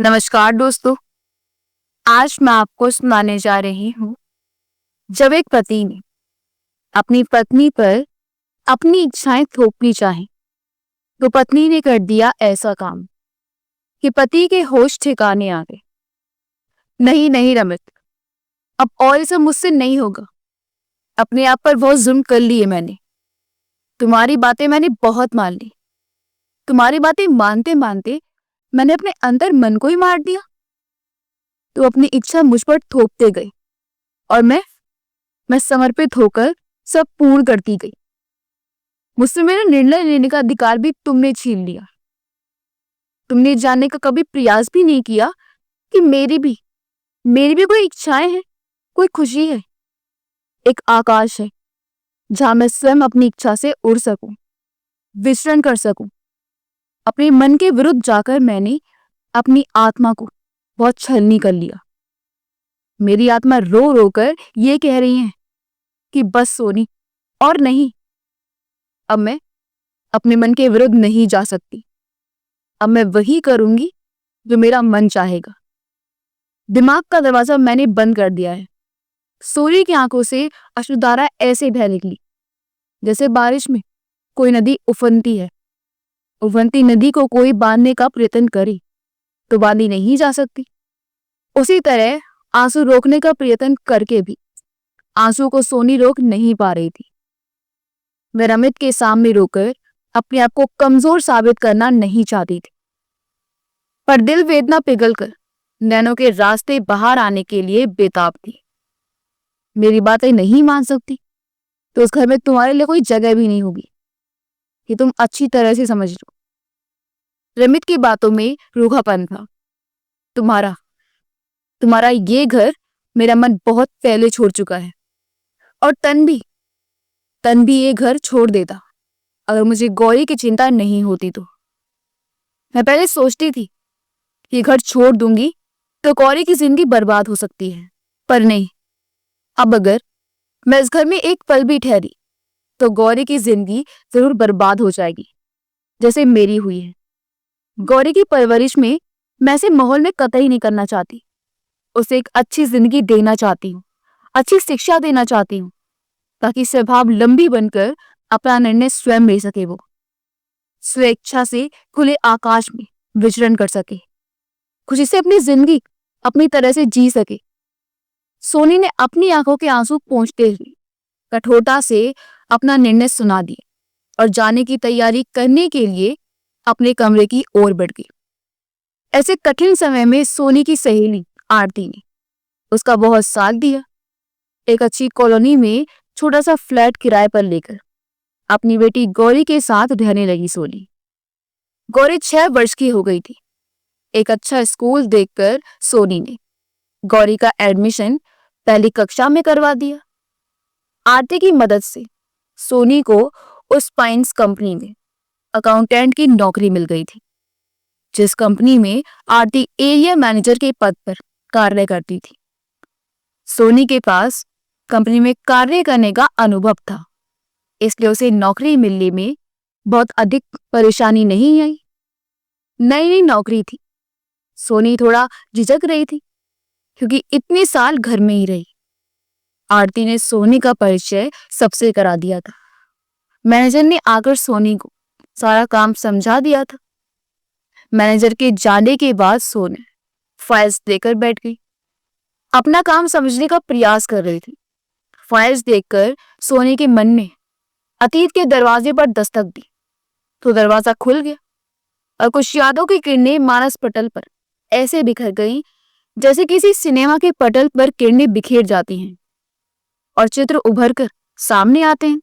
नमस्कार दोस्तों। आज मैं आपको सुनाने जा रही हूँ जब एक पति ने अपनी पत्नी पर अपनी इच्छाएं थोपनी चाही तो पत्नी ने कर दिया ऐसा काम कि पति के होश ठिकाने आ गए। नहीं नहीं रमित, अब और ये सब मुझसे नहीं होगा। अपने आप पर बहुत जुल्म कर लिए मैंने। तुम्हारी बातें मैंने बहुत मान ली। तुम्हारी बातें मानते मानते मैंने अपने अंदर मन को ही मार दिया। तो अपनी इच्छा मुझ पर थोपते गई और मैं समर्पित होकर सब पूर्ण करती गई। मुझसे मेरा निर्णय लेने का अधिकार भी तुमने छीन लिया। तुमने जानने का कभी प्रयास भी नहीं किया कि मेरी भी कोई इच्छाएं हैं, कोई खुशी है, एक आकाश है जहां मैं स्वयं अपनी इच्छा से उड़ सकूं, विचरण कर सकूं। अपने मन के विरुद्ध जाकर मैंने अपनी आत्मा को बहुत छलनी कर लिया। मेरी आत्मा रो रो कर ये कह रही है कि बस सोनी, और नहीं। अब मैं अपने मन के विरुद्ध नहीं जा सकती। अब मैं वही करूंगी जो मेरा मन चाहेगा। दिमाग का दरवाजा मैंने बंद कर दिया है। सोनी की आंखों से अश्रुधारा ऐसे बह निकली जैसे बारिश में कोई नदी उफनती है। उफनती नदी को कोई बांधने का प्रयत्न करे तो बांधी नहीं जा सकती। उसी तरह आंसू रोकने का प्रयत्न करके भी आंसू को सोनी रोक नहीं पा रही थी। मैं रमित के सामने रोकर अपने आप को कमजोर साबित करना नहीं चाहती थी, पर दिल वेदना पिघलकर नैनों के रास्ते बाहर आने के लिए बेताब थी। मेरी बातें नहीं मान सकती तो उस घर में तुम्हारे लिए कोई जगह भी नहीं होगी, कि तुम अच्छी तरह से समझ लो। रमित की बातों में रूखापन था। तुम्हारा तुम्हारा ये घर मेरा मन बहुत पहले छोड़ चुका है, और तन भी ये घर छोड़ देता अगर मुझे गौरी की चिंता नहीं होती तो। मैं पहले सोचती थी कि घर छोड़ दूंगी तो गौरी की जिंदगी बर्बाद हो सकती है, पर नहीं। अब अगर मैं इस घर में एक पल भी ठहरी तो गौरी की जिंदगी जरूर बर्बाद हो जाएगी, जैसे मेरी हुई है। गौरी की परवरिश में मैं ऐसे माहौल में कतई नहीं करना चाहती। उसे एक अच्छी जिंदगी देना चाहती हूँ, अच्छी शिक्षा देना चाहती हूँ, ताकि स्वभाव लंबी बनकर अपना निर्णय स्वयं ले सके। वो स्वेच्छा से खुले आकाश में विचरण कर सके, खुशी से अपनी जिंदगी अपनी तरह से जी सके। सोनी ने अपनी आंखों के आंसू पोंछते हुए कठोरता से अपना निर्णय सुना दिया और जाने की तैयारी करने के लिए अपने कमरे की ओर बढ़ गई। ऐसे कठिन समय में सोनी की सहेली आरती ने उसका बहुत साथ दिया। एक अच्छी कॉलोनी में छोटा सा फ्लैट किराए पर लेकर अपनी बेटी गौरी के साथ रहने लगी सोनी। गौरी 6 वर्ष की हो गई थी। एक अच्छा स्कूल देखकर सोनी ने गौरी का एडमिशन पहली कक्षा में करवा दिया। आरती की मदद से सोनी को उस पाइन्स कंपनी में अकाउंटेंट की नौकरी मिल गई थी, जिस कंपनी में आरती एरिया मैनेजर के पद पर कार्य करती थी। सोनी के पास कंपनी में कार्य करने का अनुभव था, इसलिए उसे नौकरी मिलने में बहुत अधिक परेशानी नहीं आई। नई नई नौकरी थी। सोनी थोड़ा झिझक रही थी क्योंकि इतने साल घर में ही रही। आरती ने सोनी का परिचय सबसे करा दिया था। मैनेजर ने आकर सोनी को सारा काम समझा दिया था। मैनेजर के जाने के बाद सोनी फाइल्स देकर बैठ गई। अपना काम समझने का प्रयास कर रही थी। फाइल्स देखकर सोनी के मन ने अतीत के दरवाजे पर दस्तक दी तो दरवाजा खुल गया और कुछ यादों की किरणें मानस पटल पर ऐसे बिखर गईं जैसे किसी सिनेमा के पटल पर किरणें बिखेर जाती हैं और चित्र उभर कर सामने आते हैं।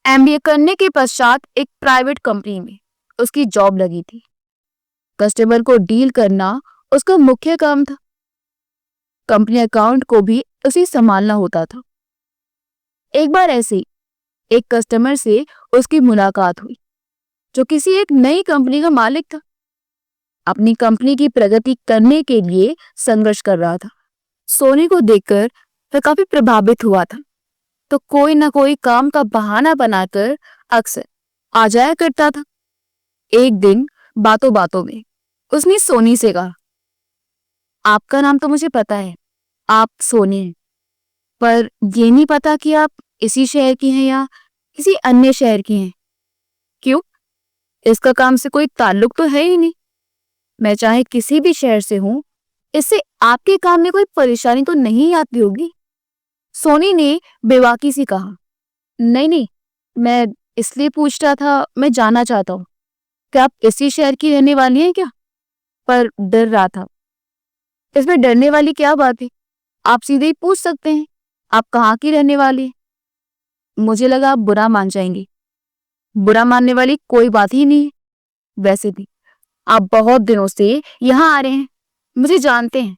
एमबीए करने के पश्चात एक प्राइवेट कंपनी में उसकी जॉब लगी थी। कस्टमर को डील करना उसका मुख्य काम था। कंपनी अकाउंट को भी उसे संभालना होता था। एक बार ऐसे ही एक कस्टमर से उसकी मुलाकात हुई जो किसी एक नई कंपनी का मालिक था। अपनी कंपनी की प्रगति करने के लिए संघर्ष कर रहा था। सोनी को देखकर वह काफी प्रभावित हुआ था, तो कोई ना कोई काम का बहाना बनाकर अक्सर आ जाया करता था। एक दिन बातों बातों में उसने सोनी से कहा, आपका नाम तो मुझे पता है, आप सोनी हैं, पर ये नहीं पता कि आप इसी शहर की हैं या किसी अन्य शहर की हैं। क्यों? इसका काम से कोई ताल्लुक तो है ही नहीं। मैं चाहे किसी भी शहर से हूं, इससे आपके काम में कोई परेशानी तो नहीं आती होगी। सोनी ने बेबाकी से कहा, नहीं नहीं, मैं इसलिए पूछ रहा था, मैं जानना चाहता हूँ कि आप इसी शहर की रहने वाली हैं क्या? पर डर रहा था। इसमें डरने वाली क्या बात है? आप सीधे ही पूछ सकते हैं, आप कहाँ की रहने वाली हैं। मुझे लगा आप बुरा मान जाएंगी। बुरा मानने वाली कोई बात ही नहीं है। वैसे भी आप बहुत दिनों से यहाँ आ रहे हैं, मुझे जानते हैं।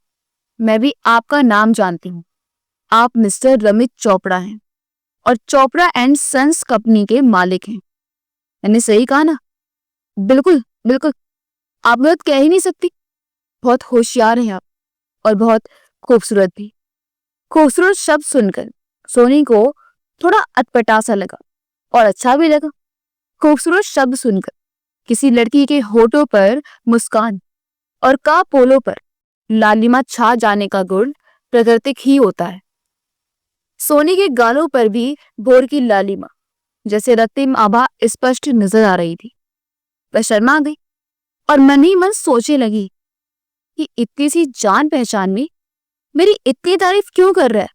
मैं भी आपका नाम जानती हूँ। आप मिस्टर रमित चोपड़ा हैं और चोपड़ा एंड सन्स कंपनी के मालिक हैं। मैंने सही कहा ना? बिल्कुल बिल्कुल, आप गलत कह ही नहीं सकती। बहुत होशियार हैं आप, और बहुत खूबसूरत भी। खूबसूरत शब्द सुनकर सोनी को थोड़ा अटपटा सा लगा और अच्छा भी लगा। खूबसूरत शब्द सुनकर किसी लड़की के होठों पर मुस्कान और का पोलो पर लालिमा छा जाने का गुण प्राकृतिक ही होता है। सोनी के गालों पर भी भोर की लालिमा जैसे रक्तिम आभा स्पष्ट नजर आ रही थी। वह शर्मा गई और मन ही मन सोचने लगी कि इतनी सी जान पहचान में मेरी इतनी तारीफ क्यों कर रहा है?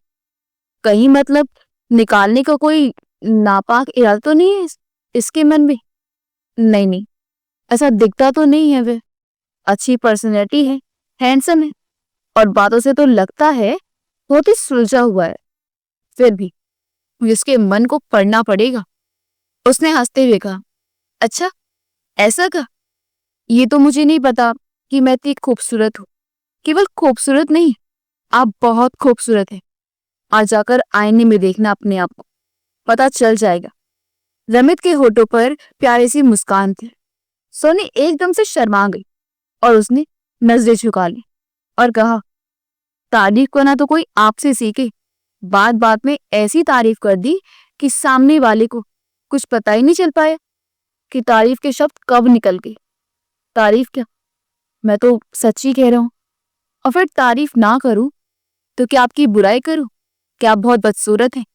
कहीं मतलब निकालने का कोई नापाक इरादा तो नहीं है इसके मन में? नहीं नहीं, ऐसा दिखता तो नहीं है। वह अच्छी पर्सनैलिटी है, हैंडसम है, और बातों से तो लगता है बहुत ही सुलझा हुआ है। फिर भी जिसके मन को पढ़ना पड़ेगा। उसने हंसते हुए कहा, अच्छा ऐसा का? ये तो मुझे नहीं पता कि मैं इतनी खूबसूरत हूँ। केवल खूबसूरत नहीं, आप बहुत खूबसूरत हैं। आज जाकर आईने में देखना अपने आप को, पता चल जाएगा। रमित के होठों पर प्यारी सी मुस्कान थी। सोनी एकदम से शर्मा गई और उसने नजरें झुका ली और कहा, तारीफ करना तो कोई आपसे सीखे। बात बात में ऐसी तारीफ कर दी कि सामने वाले को कुछ पता ही नहीं चल पाया कि तारीफ के शब्द कब निकल गए। तारीफ क्या, मैं तो सच्ची कह रहा हूँ। और फिर तारीफ ना करूं तो क्या आपकी बुराई करूं? क्या आप बहुत बदसूरत हैं?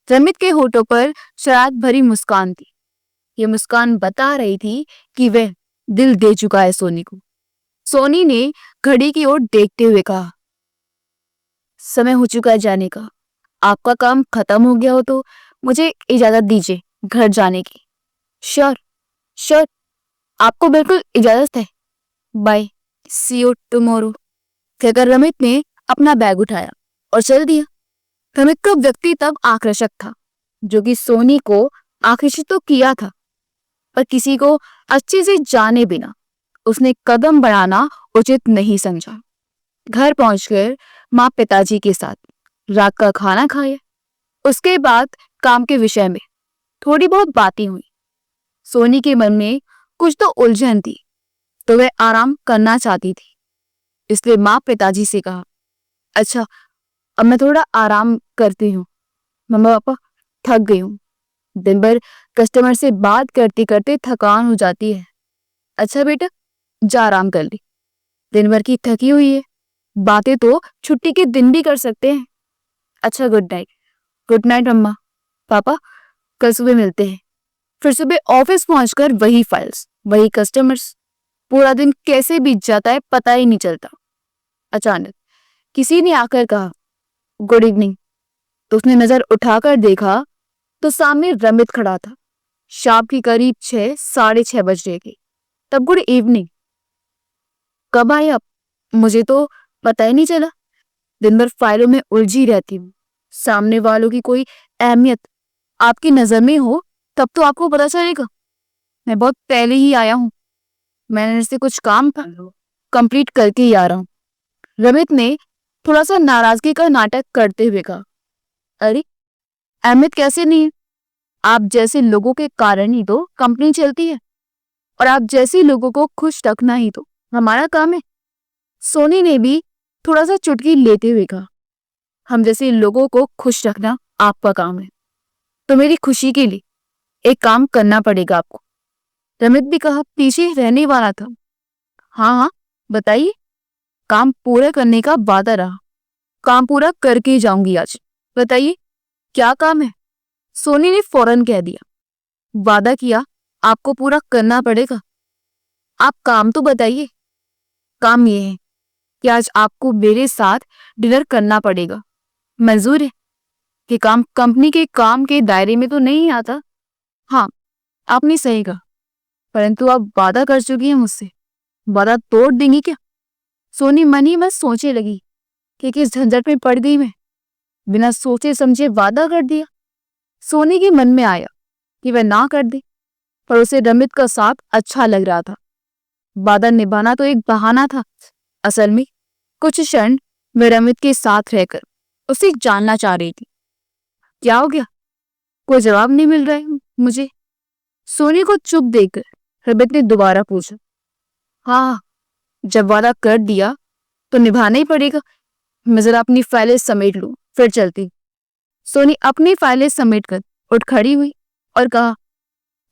रमित के होठों पर शरारत भरी मुस्कान थी। ये मुस्कान बता रही थी कि वह दिल दे चुका है सोनी को। सोनी ने घड़ी की ओर देखते हुए कहा, समय हो चुका है जाने का। आपका काम खत्म हो गया हो तो मुझे इजाजत दीजिए घर जाने की। श्योर श्योर, आपको बिल्कुल इजाजत है। Bye, see you tomorrow. कहकर रमित ने अपना बैग उठाया और चल दिया। रमित का व्यक्ति तब आकर्षक था, जो कि सोनी को आकर्षित तो किया था, पर किसी को अच्छे से जाने बिना उसने कदम बढ़ाना उचित नहीं समझा। घर पहुंचकर माँ पिताजी के साथ रात का खाना खाया। उसके बाद काम के विषय में थोड़ी बहुत बातें हुई। सोनी के मन में कुछ तो उलझन थी, तो वह आराम करना चाहती थी। इसलिए माँ पिताजी से कहा, अच्छा अब मैं थोड़ा आराम करती हूँ। मम्मा पापा, थक गई हूँ। दिन भर कस्टमर से बात करते करते थकान हो जाती है। अच्छा बेटा, जा आराम कर ले। दिन भर की थकी हुई है, बातें तो छुट्टी के दिन भी कर सकते हैं। अच्छा, गुड नाइट। गुड नाइट मम्मा पापा, कल सुबह मिलते हैं। फिर सुबह ऑफिस पहुंचकर वही फाइल्स, वही कस्टमर्स। पूरा दिन कैसे बीत जाता है पता ही नहीं चलता। अचानक किसी ने आकर कहा, गुड इवनिंग। तो उसने नजर उठाकर देखा तो सामने रमित खड़ा था। शाम की करीब 6, 6:30 बज रहे थे। तब गुड इवनिंग कब आए आप? मुझे तो पता ही नहीं चला। दिन भर फाइलों में उलझी रहती हूँ। सामने वालों की कोई अहमियत आपकी नजर में हो तब तो आपको पता चलेगा। मैं बहुत पहले ही आया हूँ। मैंने से कुछ काम कंप्लीट करके ही आ रहा हूँ। रमित ने थोड़ा सा नाराजगी का नाटक करते हुए कहा, अरे अहमियत कैसे नहीं है? आप जैसे लोगों के कारण ही तो कंपनी चलती है, और आप जैसे लोगों को खुश रखना ही तो हमारा काम है। सोनी ने भी थोड़ा सा चुटकी लेते हुए कहा, हम जैसे लोगों को खुश रखना आपका काम है, तो मेरी खुशी के लिए एक काम करना पड़ेगा आपको। रमित भी कहा पीछे रहने वाला था, हाँ हाँ, बताइए। काम पूरा करने का वादा रहा, काम पूरा करके ही जाऊंगी आज। बताइए क्या काम है? सोनी ने फौरन कह दिया। वादा किया, आपको पूरा करना पड़ेगा। आप काम तो बताइए। काम ये है कि आज आपको मेरे साथ डिनर करना पड़ेगा। मंजूर है? कि काम कंपनी के काम के दायरे में तो नहीं आता। हाँ, आपने सही कहा, परंतु आप वादा कर चुकी हैं मुझसे, वादा तोड़ देंगी क्या? सोनी मन ही मन सोचने लगी कि किस झंझट में पड़ गई मैं, बिना सोचे समझे वादा कर दिया। सोनी के मन में आया कि वह ना कर दे, पर उसे रमित का साथ अच्छा लग रहा था। वादा निभाना तो एक बहाना था। असल में कुछ क्षण वह रमित के साथ रहकर उसे जानना चाह रही थी। क्या हो गया? कोई जवाब नहीं मिल रहा है मुझे। सोनी को चुप देखकर रमित ने दोबारा पूछा। हाँ, जब वादा कर दिया तो निभाना ही पड़ेगा। मैं जरा अपनी फाइलें समेट लूं, फिर चलती। सोनी अपनी फाइलें समेट कर उठ खड़ी हुई और कहा,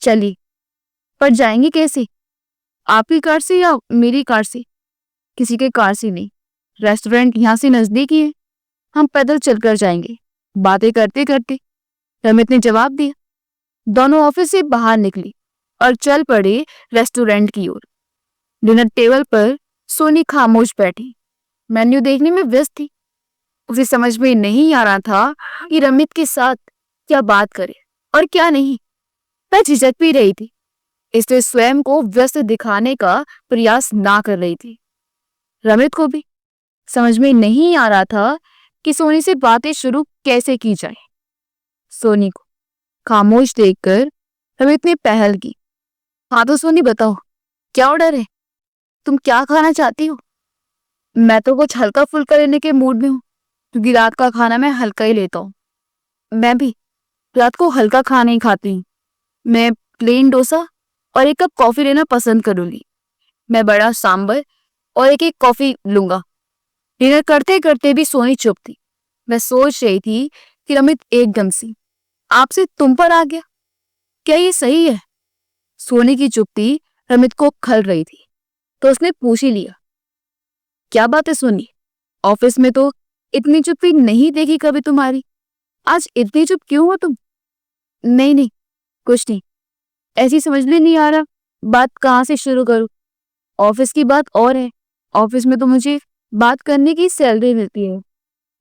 चलिए। पर जाएंगे कैसे? आपकी कार से या मेरी कार से? किसी के कार से नहीं, रेस्टोरेंट यहाँ से नजदीक ही है, हम पैदल चलकर जाएंगे, बातें करते करते, रमित ने जवाब दिया। दोनों ऑफिस से बाहर निकली और चल पड़े रेस्टोरेंट की ओर। डिनर टेबल पर सोनी खामोश बैठी मेन्यू देखने में व्यस्त थी। उसे समझ में नहीं आ रहा था कि रमित के साथ क्या बात करे और क्या नहीं। वह झिझक भी रही थी, इसलिए स्वयं को व्यस्त दिखाने का प्रयास ना कर रही थी। रमित को भी समझ में नहीं आ रहा था कि सोनी से बातें शुरू कैसे की जाए। सोनी को खामोश देखकर रमित ने पहल की। हाँ तो सोनी, बताओ क्या ऑर्डर है? तुम क्या खाना चाहती हो? मैं तो कुछ हल्का फुल्का लेने के मूड में हूँ, क्योंकि रात का खाना मैं हल्का ही लेता हूँ। मैं भी रात को हल्का खाना ही खाती हूँ। मैं प्लेन डोसा और एक कप कॉफी लेना पसंद करूंगी। मैं बड़ा सांबर और एक एक कॉफी लूंगा। डिनर करते करते भी सोनी चुप थी। मैं सोच रही थी कि रमित एकदम से आपसे तुम पर आ गया। क्या ये सही है? सोनी की चुप्पी रमित को खल रही थी, तो उसने पूछ ही लिया। क्या बात है सोनी? ऑफिस में तो इतनी चुप्पी नहीं देखी कभी तुम्हारी, आज इतनी चुप क्यों हो तुम? नहीं नहीं, कुछ नहीं, ऐसी समझ में नहीं आ रहा बात कहाँ से शुरू करूं। ऑफिस की बात और है, ऑफिस में तो मुझे बात करने की सैलरी मिलती है।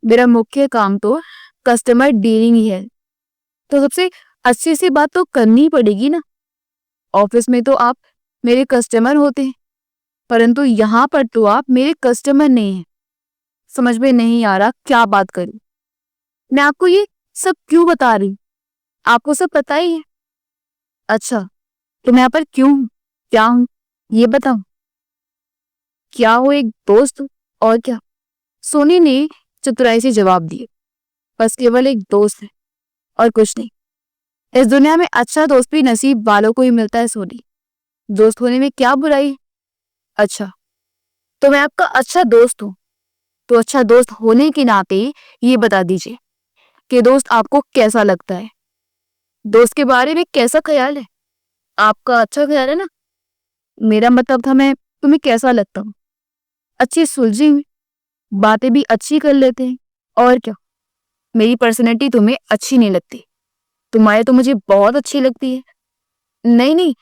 मेरा मुख्य काम तो कस्टमर डीलिंग ही है, तो सबसे अच्छी सी बात तो करनी पड़ेगी ना। ऑफिस में तो आप मेरे कस्टमर होते हैं, परंतु यहाँ पर तो आप मेरे कस्टमर नहीं हैं। समझ में नहीं आ रहा क्या बात करूं। मैं आपको ये सब क्यों बता रही हूं? आपको सब पता ही है। अच्छा, तो मैं यहाँ पर क्यों हूं? क्या हूं ये बताऊं? क्या हो, एक दोस्त हूं, और क्या? सोनी ने चतुराई से जवाब दिया। बस केवल एक दोस्त है और कुछ नहीं। इस दुनिया में अच्छा दोस्त भी नसीब वालों को ही मिलता है सोनी। दोस्त होने में क्या बुराई है? अच्छा, तो मैं आपका अच्छा दोस्त हूँ, तो अच्छा दोस्त होने के नाते ये बता दीजिए कि दोस्त आपको कैसा लगता है? दोस्त के बारे में कैसा ख्याल है? आपका अच्छा ख्याल है ना? मेरा मतलब था मैं तुम्हें कैसा लगता हूँ? अच्छी सुलझी हुई, बातें भी अच्छी कर लेते हैं, और क्या? मेरी पर्सनैलिटी तुम्हें अच्छी नहीं लगती? तुम्हारे तो मुझे बहुत अच्छी लगती है। नहीं नहीं,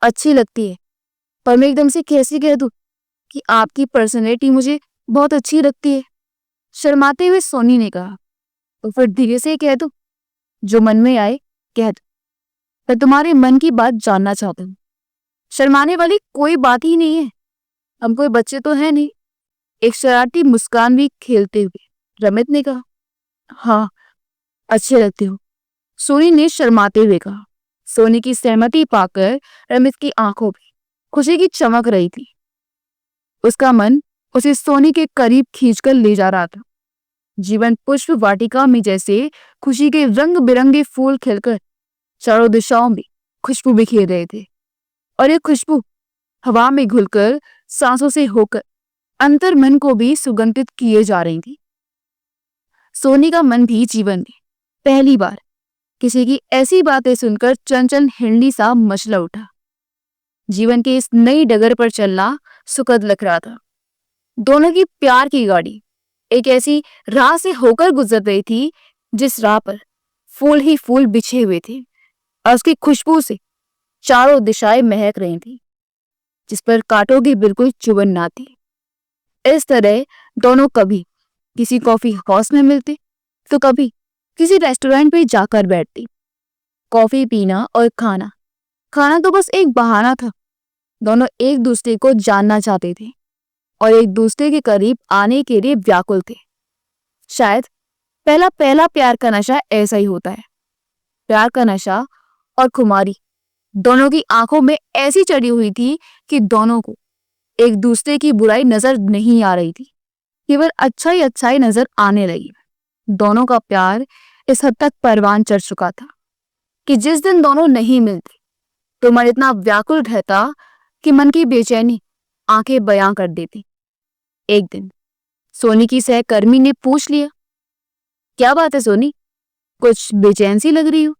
अच्छी लगती है, पर मैं एकदम से कैसे कह दूं कि आपकी पर्सनैलिटी मुझे बहुत अच्छी लगती है? शर्माते हुए सोनी ने कहा। तो फिर धीरे से कह दो, जो मन में आए कह दो। मैं तुम्हारे मन की बात जानना चाहता हूँ। शर्माने वाली कोई बात ही नहीं है, हम कोई बच्चे तो है नहीं। एक शरारती मुस्कान भी खेलते हुए रमित ने कहा। हाँ, अच्छे लगते हो, सोनी ने शर्माते हुए कहा। सोनी की सहमति पाकर रमित की आंखों में खुशी की चमक रही थी। उसका मन उसे सोनी के करीब खींचकर ले जा रहा था। जीवन पुष्प वाटिका में जैसे खुशी के रंग बिरंगे फूल खिलकर चारों दिशाओं में खुशबू बिखेर रहे थे, और ये खुशबू हवा में घुलकर सांसों से होकर अंतर मन को भी सुगंधित किए जा रही थी। सोनी का मन भी जीवन में पहली बार किसी की ऐसी बातें सुनकर चंचल हिरनी सा मचला उठा। जीवन के इस नई डगर पर चलना सुखद लग रहा था। दोनों की प्यार की गाड़ी एक ऐसी राह से होकर गुजर रही थी जिस राह पर फूल ही फूल बिछे हुए थे और उसकी खुशबू से चारों दिशाएं महक रही थी, जिस पर कांटों की बिल्कुल चुभन ना थी। इस तरह दोनों कभी किसी कॉफी हाउस में मिलते तो कभी किसी रेस्टोरेंट पे जाकर बैठती। कॉफी पीना और खाना खाना तो बस एक बहाना था। दोनों एक दूसरे को जानना चाहते थे और एक दूसरे के करीब आने के लिए व्याकुल थे। शायद पहला पहला प्यार का नशा ऐसा ही होता है। प्यार का नशा और खुमारी दोनों की आंखों में ऐसी चढ़ी हुई थी कि दोनों को एक दूसरे की बुराई नजर नहीं आ रही थी, केवल अच्छाई नजर आने लगी। दोनों का प्यार इस हद तक परवान चढ़ चुका था कि जिस दिन दोनों नहीं मिलते तो मन इतना व्याकुल रहता कि मन की बेचैनी आंखें बयां कर देती। एक दिन सोनी की सहकर्मी ने पूछ लिया, क्या बात है सोनी, कुछ बेचैन सी लग रही हो?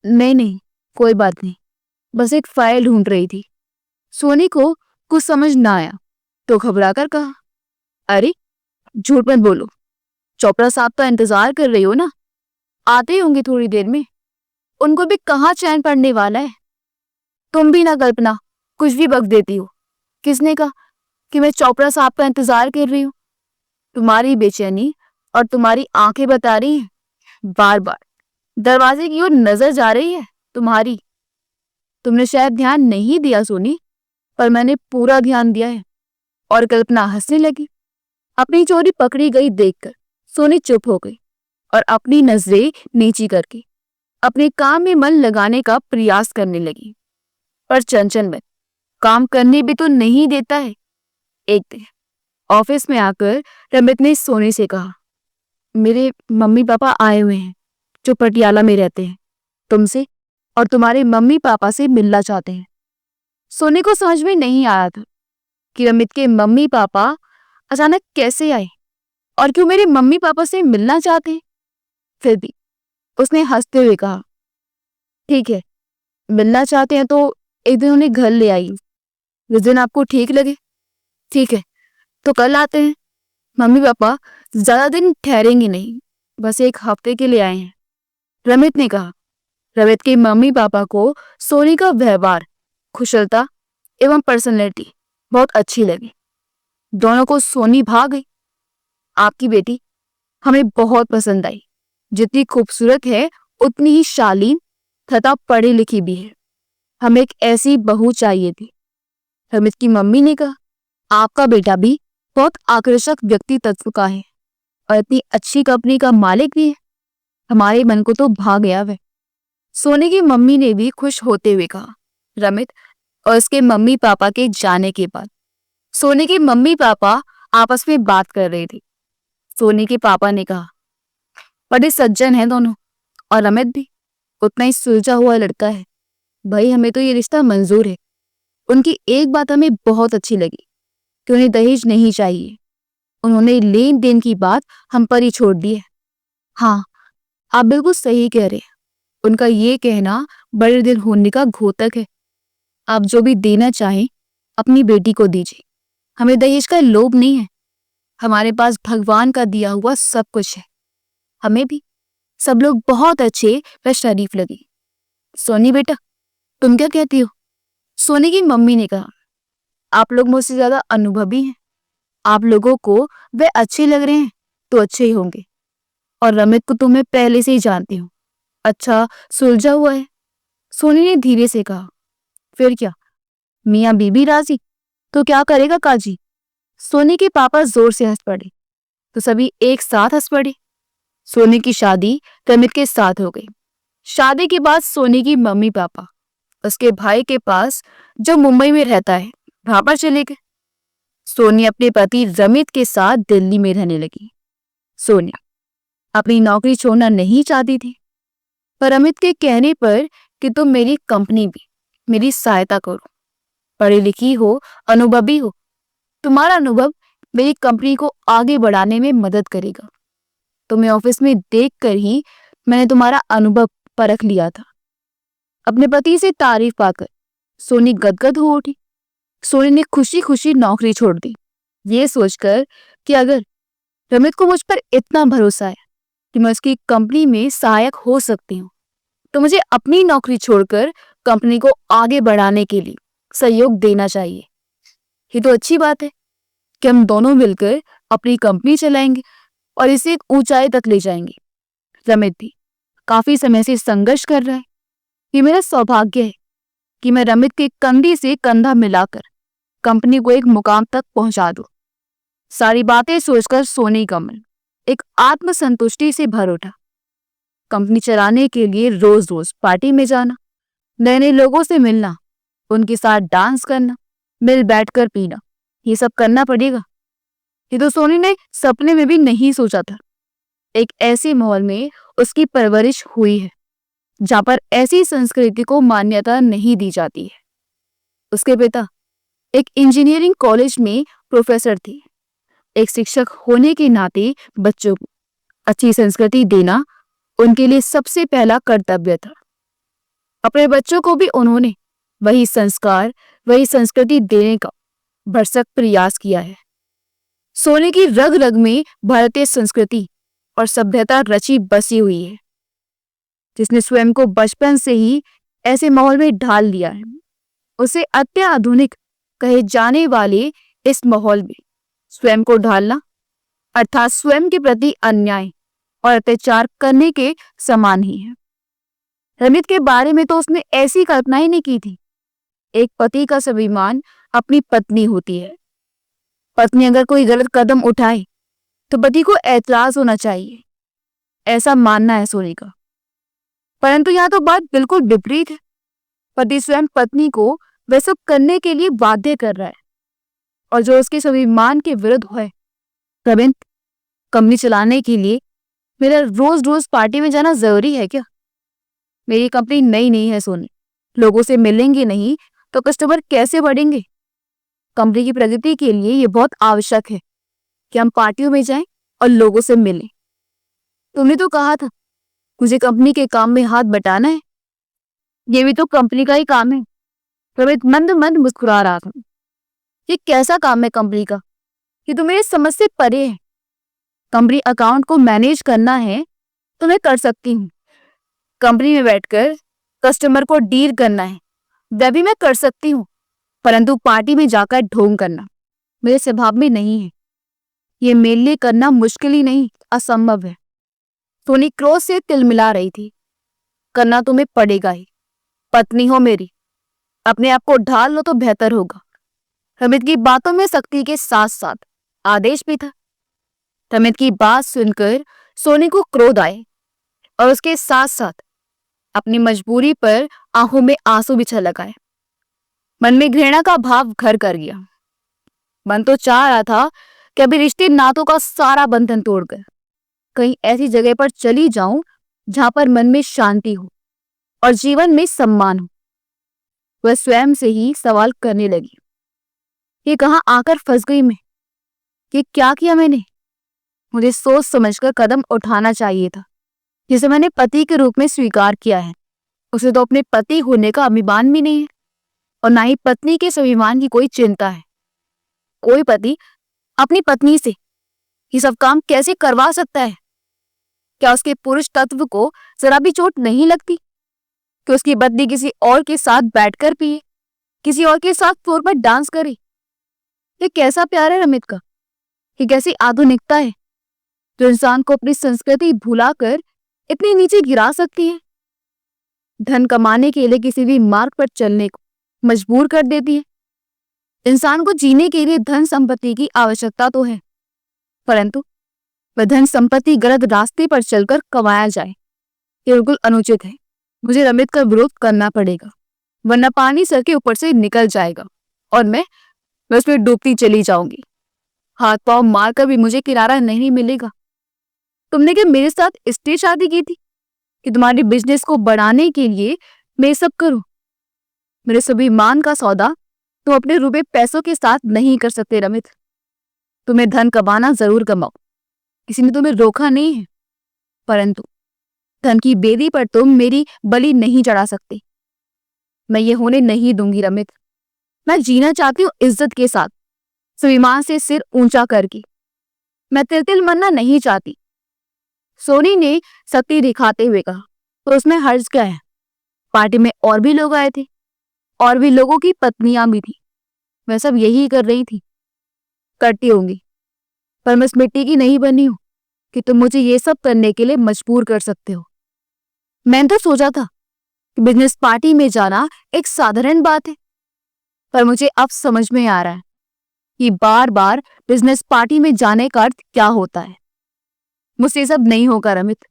नहीं, कोई बात नहीं, बस एक फाइल ढूंढ रही थी। सोनी को कुछ समझ ना आया तो घबराकर कहा, अरे झूठ मत बोलो, चोपड़ा साहब का इंतजार कर रही हो ना, आते ही होंगे थोड़ी देर में, उनको भी कहाँ चैन पड़ने वाला है। तुम भी ना कल्पना, कुछ भी बक देती हो। किसने कहा कि मैं चोपड़ा साहब का इंतजार कर रही हूँ? तुम्हारी बेचैनी और तुम्हारी आंखें बता रही हैं, बार बार दरवाजे की ओर नजर जा रही है तुम्हारी। तुमने शायद ध्यान नहीं दिया सोनी, पर मैंने पूरा ध्यान दिया है। और कल्पना हंसने लगी। अपनी चोरी पकड़ी गई देखकर सोनी चुप हो गई और अपनी नजरें नीची करके अपने काम में मन लगाने का प्रयास करने लगी। पर चंचल मन काम करने भी तो नहीं देता है। एक दिन ऑफिस में आकर रमित ने सोनी से कहा, मेरे मम्मी पापा आए हुए हैं जो पटियाला में रहते हैं, तुमसे और तुम्हारे मम्मी पापा से मिलना चाहते हैं। सोनी को समझ में नहीं आया था कि रमित के मम्मी पापा अचानक कैसे आए और क्यों मेरे मम्मी पापा से मिलना चाहते हैं। फिर भी उसने हंसते हुए कहा, ठीक है, मिलना चाहते हैं तो एक दिन उन्हें घर ले आई, जिस दिन आपको ठीक लगे। ठीक है, तो कल आते हैं। मम्मी पापा ज्यादा दिन ठहरेंगे नहीं, बस एक हफ्ते के लिए आए हैं, रमित ने कहा। रमित के मम्मी पापा को सोनी का व्यवहार, कुशलता एवं पर्सनैलिटी बहुत अच्छी लगी। दोनों को सोनी भा गई। आपकी बेटी हमें बहुत पसंद आई, जितनी खूबसूरत है उतनी ही शालीन तथा पढ़ी लिखी भी है। हमें एक ऐसी बहू चाहिए थी। रमित की मम्मी ने कहा, आपका बेटा भी बहुत आकर्षक व्यक्ति तत्व का है और इतनी अच्छी कंपनी का मालिक भी है, हमारे मन को तो भा गया वह। सोनी की मम्मी ने भी खुश होते हुए कहा। रमित और उसके मम्मी पापा के जाने के बाद सोनी के मम्मी पापा आपस में बात कर रहे थे। सोनी के पापा ने कहा, बड़े सज्जन हैं दोनों और रमित भी उतना ही सुलझा हुआ लड़का है। भाई हमें तो ये रिश्ता मंजूर है। उनकी एक बात हमें बहुत अच्छी लगी कि उन्हें दहेज नहीं चाहिए। उन्होंने लेन देन की बात हम पर ही छोड़ दी है। हाँ, आप बिल्कुल सही कह रहे हैं। उनका ये कहना बड़े दिल होने का घोतक है। आप जो भी देना चाहें अपनी बेटी को दीजिए। हमें दहेज का लोभ नहीं है। हमारे पास भगवान का दिया हुआ सब कुछ है। हमें भी सब लोग बहुत अच्छे व शरीफ लगे। सोनी बेटा, तुम क्या कहती हो? सोनी की मम्मी ने कहा, आप लोग मुझसे ज्यादा अनुभवी हैं। आप लोगों को वे अच्छे लग रहे हैं तो अच्छे ही होंगे। और रमित को तो मैं पहले से ही जानती हूँ, अच्छा सुलझा हुआ है। सोनी ने धीरे से कहा, फिर क्या, मियाँ बीबी राजी तो क्या करेगा काजी। सोनी के पापा जोर से हंस पड़े तो सभी एक साथ हंस पड़े। सोनी की शादी रमित के साथ हो गई। शादी के बाद सोनी की मम्मी पापा उसके भाई के पास जो मुंबई में रहता है वहां पर चले गए। सोनी अपने पति रमित के साथ दिल्ली में रहने लगी। सोनी अपनी नौकरी छोड़ना नहीं चाहती थी, पर अमित के कहने पर कि तुम मेरी कंपनी भी मेरी सहायता करो, पढ़ी लिखी हो, अनुभवी हो, तुम्हारा अनुभव मेरी कंपनी को आगे बढ़ाने में मदद करेगा। तुम्हें ऑफिस में देखकर ही मैंने तुम्हारा अनुभव परख लिया था। अपने पति से तारीफ पाकर सोनी गदगद हो उठी। सोनी ने खुशी खुशी नौकरी छोड़ दी, ये सोचकर कि अगर रमित को मुझ पर इतना भरोसा है कि मैं उसकी कंपनी में सहायक हो सकती हूँ, तो मुझे अपनी नौकरी छोड़कर कंपनी को आगे बढ़ाने के लिए सहयोग देना चाहिए। ये तो अच्छी बात है कि हम दोनों मिलकर अपनी कंपनी चलाएंगे और इसे एक ऊंचाई तक ले जाएंगे। रमित भी काफी समय से संघर्ष कर रहा है। ये मेरा सौभाग्य है कि मैं रमित के कंधे से कंधा मिलाकर कंपनी को एक मुकाम तक पहुंचा दूं। सारी बातें सोचकर सोनी का मन एक आत्मसंतुष्टि से भर उठा। कंपनी चलाने के लिए रोज रोज पार्टी में जाना, नए नए लोगों से मिलना, उनके साथ डांस करना, मिल बैठकर पीना, ये सब करना पड़ेगा। ये तो सोनी ने सपने में भी नहीं सोचा था। एक ऐसे माहौल में उसकी परवरिश हुई है जहां पर ऐसी संस्कृति को मान्यता नहीं दी जाती है। उसके पिता एक इंजीनियरिंग कॉलेज में प्रोफेसर थे। एक शिक्षक होने के नाते बच्चों को अच्छी संस्कृति देना उनके लिए सबसे पहला कर्तव्य था। अपने बच्चों को भी उन्होंने वही संस्कार, वही संस्कृति देने का भरसक प्रयास किया है। सोनी की रग रग में भारतीय संस्कृति और सभ्यता रची बसी हुई है, जिसने स्वयं को बचपन से ही ऐसे माहौल में ढाल लिया है। उसे अत्याधुनिक कहे जाने वाले इस माहौल में स्वयं को ढालना अर्थात स्वयं के प्रति अन्याय और अत्याचार करने के समान ही है। रमित के बारे में तो उसने ऐसी कल्पना ही नहीं की थी। एक पति का स्वाभिमान अपनी पत्नी होती है। पत्नी अगर कोई गलत कदम उठाए तो पति को ऐतराज होना चाहिए, ऐसा मानना है सोनी का। परंतु यहाँ तो बात बिल्कुल विपरीत है। पति स्वयं पत्नी को वह सब करने के लिए बाध्य कर रहा है और जो उसके स्वाभिमान के विरुद्ध है। रविंद्र, कंपनी चलाने के लिए मेरा रोज रोज पार्टी में जाना जरूरी है क्या? मेरी कंपनी नई नहीं है सोनी, लोगों से मिलेंगे नहीं तो कस्टमर कैसे बढ़ेंगे? कंपनी की प्रगति के लिए ये बहुत आवश्यक है कि हम पार्टियों में जाएं और लोगों से मिलें। तुमने तो कहा था मुझे कंपनी के काम में हाथ बटाना है, ये भी तो कंपनी का ही काम है। रमित मंद मंद मुस्कुरा रहा था। ये कैसा काम है कंपनी का? ये तो मेरे समझ से परे है। कंपनी अकाउंट को मैनेज करना है तो मैं कर सकती हूँ। कंपनी में बैठकर कस्टमर को डील करना है, वह भी मैं कर सकती हूँ। परंतु पार्टी में जाकर ढोंग करना मेरे स्वभाव में नहीं है। ये मेरे लिए करना मुश्किल ही नहीं, असंभव है। सोनी क्रोध से तिलमिला रही थी। करना तुम्हें पड़ेगा ही, पत्नी हो मेरी, अपने आप को ढाल लो तो बेहतर होगा। रमित की बातों में सख्ती के साथ साथ आदेश भी था। रमित की बात सुनकर सोनी को क्रोध आए और उसके साथ साथ अपनी मजबूरी पर आंखों में आंसू भी छलक आए। मन में घृणा का भाव घर कर गया। मन तो चाह रहा था कि अभी रिश्ते नातों का सारा बंधन तोड़कर कहीं ऐसी जगह पर चली जाऊं जहां पर मन में शांति हो और जीवन में सम्मान हो। वह स्वयं से ही सवाल करने लगी, ये कहां आकर फंस गई मैं? ये क्या किया मैंने? मुझे सोच समझकर कदम उठाना चाहिए था। जिसे मैंने पति के रूप में स्वीकार किया है, उसे तो अपने पति होने का अभिमान भी नहीं है और ना ही पत्नी के स्वाभिमान की कोई चिंता है। कोई पति अपनी पत्नी से ये सब काम कैसे करवा सकता है? क्या उसके पुरुष तत्व को जरा भी चोट नहीं लगती कि उसकी पत्नी किसी और के साथ बैठकर पिए, किसी और के साथ फ्लोर पर डांस करे? ये कैसा प्यार है रमित का? ये कैसी आधुनिकता है जो इंसान को अपनी संस्कृति भुलाकर इतनी नीचे गिरा सकती है? धन कमाने के लिए किसी भी मार्ग पर चलने को मजबूर कर देती है। इंसान को जीने के लिए धन संपत्ति की आवश्यकता तो है, परंतु वह धन संपत्ति गलत रास्ते पर चलकर कमाया जाए, ये बिल्कुल अनुचित है। मुझे रमित का विरोध करना पड़ेगा, वरना पानी सर के ऊपर से निकल जाएगा और मैं उसमें डूबती चली जाऊंगी। हाथ पांव मारकर भी मुझे किनारा नहीं मिलेगा। तुमने क्या मेरे साथ इसलिए शादी की थी कि तुम्हारे बिजनेस को बढ़ाने के लिए मैं सब करूं? मेरे स्वाभिमान का सौदा तुम अपने रुपए पैसों के साथ नहीं कर सकते रमित। तुम्हें धन कमाना जरूर कमाओ, किसी ने तुम्हें रोका नहीं है, परंतु धन की बेदी पर तुम मेरी बलि नहीं चढ़ा सकते। मैं ये होने नहीं दूंगी रमित। मैं जीना चाहती हूँ इज्जत के साथ, स्वाभिमान से सिर ऊंचा करके। मैं तिल मरना नहीं चाहती। सोनी ने सख्ती दिखाते हुए कहा। तो उसमें हर्ज क्या है? पार्टी में और भी लोग आए थे, और भी लोगों की पत्नियां भी थी। मैं सब यही कर रही थी, करती होंगी, पर मैं इस मिट्टी की नहीं बनी हूं कि तुम मुझे ये सब करने के लिए मजबूर कर सकते हो। मैंने तो सोचा था कि बिजनेस पार्टी में जाना एक साधारण बात है, पर मुझे अब समझ में आ रहा है कि बार बार बिजनेस पार्टी में जाने का अर्थ क्या होता है। मुझसे ये सब नहीं होगा रमित।